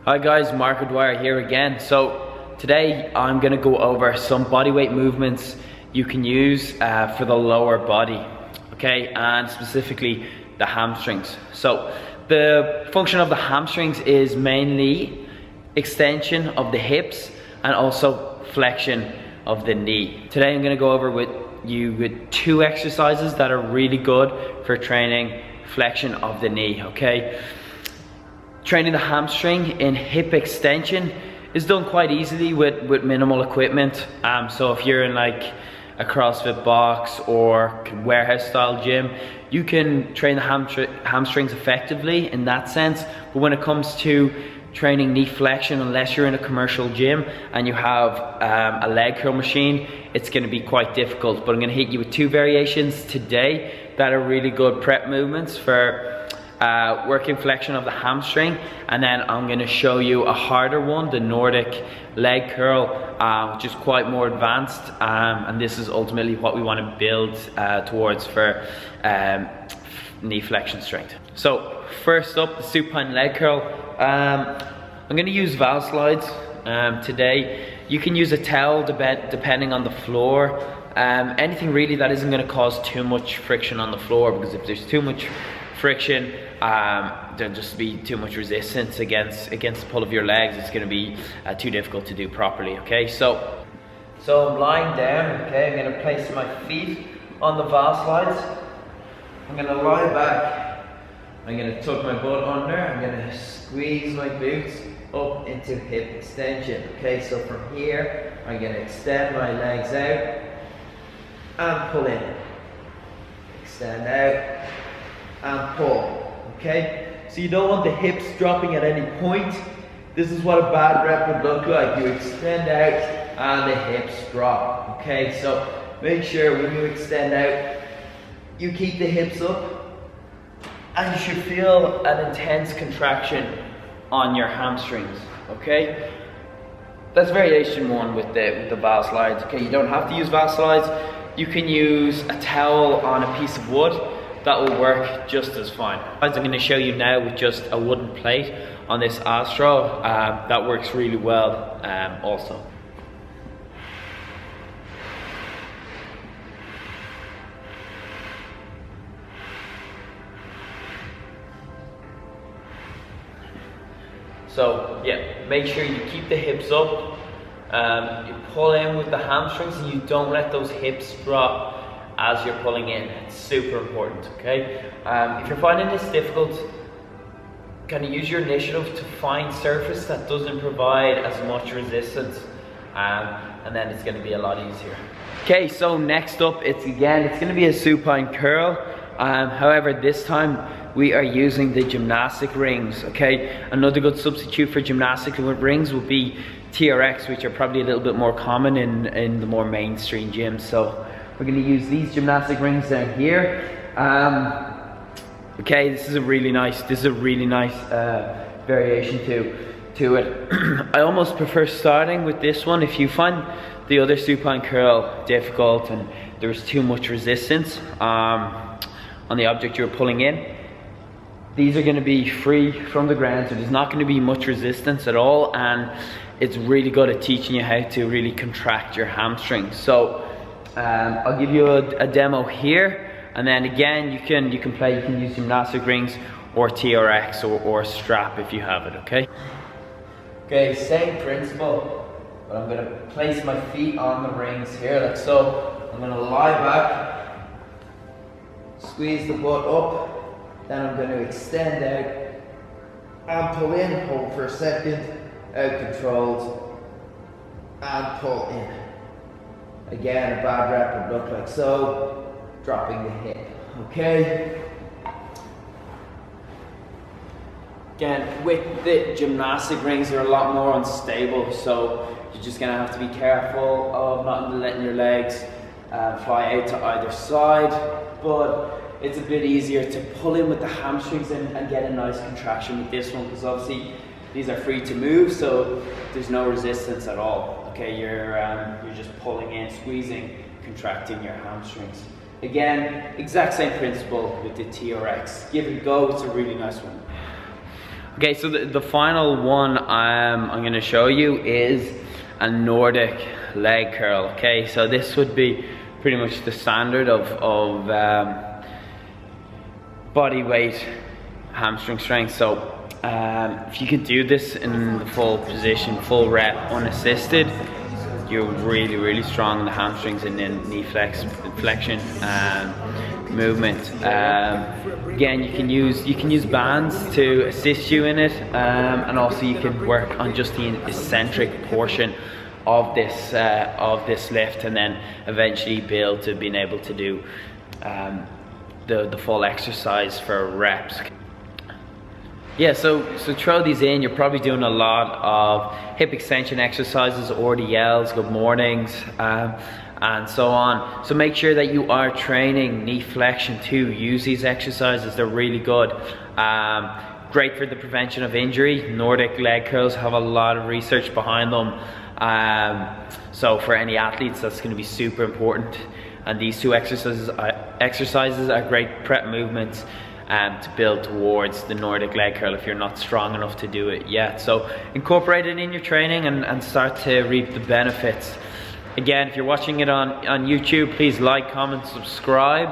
Hi guys, Marco Dwyer here again. So today I'm going to go over some bodyweight movements you can use for the lower body, okay, and specifically the hamstrings. So the function of the hamstrings is mainly extension of the hips and also flexion of the knee. Today I'm going to go over with two exercises that are really good for training flexion of the knee, okay? Training the hamstring in hip extension is done quite easily with minimal equipment. So if you're in like a CrossFit box or warehouse style gym, you can train the hamstrings effectively in that sense. But when it comes to training knee flexion, unless you're in a commercial gym and you have a leg curl machine, it's going to be quite difficult. But I'm going to hit you with two variations today that are really good prep movements for working flexion of the hamstring, and then I'm going to show you a harder one, the Nordic leg curl, which is quite more advanced, and this is ultimately what we want to build towards for knee flexion strength. So first up, the supine leg curl. I'm going to use valve slides today. You can use a towel depending on the floor. Anything really that isn't going to cause too much friction on the floor, because if there's too much friction, there'll just be too much resistance against the pull of your legs. It's going to be too difficult to do properly, okay? So I'm lying down, okay? I'm going to place my feet on the valve slides. I'm going to lie back. I'm going to tuck my butt under. I'm going to squeeze my boots up into hip extension, okay? So from here, I'm going to extend my legs out and pull in. Extend out and pull, okay? So you don't want the hips dropping at any point. This is what a bad rep would look like. You extend out and the hips drop, okay? So make sure when you extend out, you keep the hips up, and you should feel an intense contraction on your hamstrings, okay? That's variation one with the valve slides, okay? You don't have to use valve slides. You can use a towel on a piece of wood. That will work just as fine. I'm going to show you now with just a wooden plate on this Astro. That works really well also. So yeah, make sure you keep the hips up. You pull in with the hamstrings and you don't let those hips drop as you're pulling in. It's super important, okay? If you're finding this difficult, kind of use your initiative to find surface that doesn't provide as much resistance, and then it's going to be a lot easier. Okay, so next up, it's going to be a supine curl. However, this time we are using the gymnastic rings, okay? Another good substitute for gymnastic rings would be TRX, which are probably a little bit more common in the more mainstream gyms. So we're going to use these gymnastic rings down here. Okay, this is a really nice variation to it. I almost prefer starting with this one. If you find the other supine curl difficult and there's too much resistance on the object you're pulling in, these are going to be free from the ground, so there's not going to be much resistance at all, and it's really good at teaching you how to really contract your hamstrings. So I'll give you a demo here, and then again you can use gymnastic rings or TRX or strap if you have it, okay? Okay, same principle, but I'm going to place my feet on the rings here like so. I'm going to lie back, squeeze the butt up, then I'm going to extend out and pull in, hold for a second, out controlled, and pull in. Again, a bad rep would look like so, dropping the hip, okay? Again, with the gymnastic rings, they're a lot more unstable, so you're just gonna have to be careful of not letting your legs fly out to either side, but it's a bit easier to pull in with the hamstrings and get a nice contraction with this one, because obviously these are free to move, so there's no resistance at all. Okay, you're just pulling in, squeezing, contracting your hamstrings. Again, exact same principle with the TRX. Give it a go, it's a really nice one. Okay, so the final one I'm going to show you is a Nordic leg curl. Okay, so this would be pretty much the standard of body weight hamstring strength. So if you can do this in the full position, full rep, unassisted, you're really strong in the hamstrings and then knee flexion movement. Again, you can use bands to assist you in it, and also you can work on just the eccentric portion of this lift, and then eventually build to being able to do the full exercise for reps. Yeah, so throw these in. You're probably doing a lot of hip extension exercises, RDLs, good mornings, and so on. So make sure that you are training knee flexion too. Use these exercises, they're really good. Great for the prevention of injury. Nordic leg curls have a lot of research behind them. So for any athletes, that's going to be super important. And these two exercises are great prep movements to build towards the Nordic leg curl if you're not strong enough to do it yet. So incorporate it in your training and start to reap the benefits. Again, if you're watching it on YouTube, please like, comment, subscribe.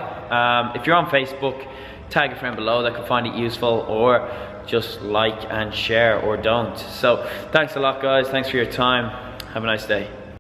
If you're on Facebook, tag a friend below that could find it useful, or just like and share, or don't. So thanks a lot, guys. Thanks for your time. Have a nice day.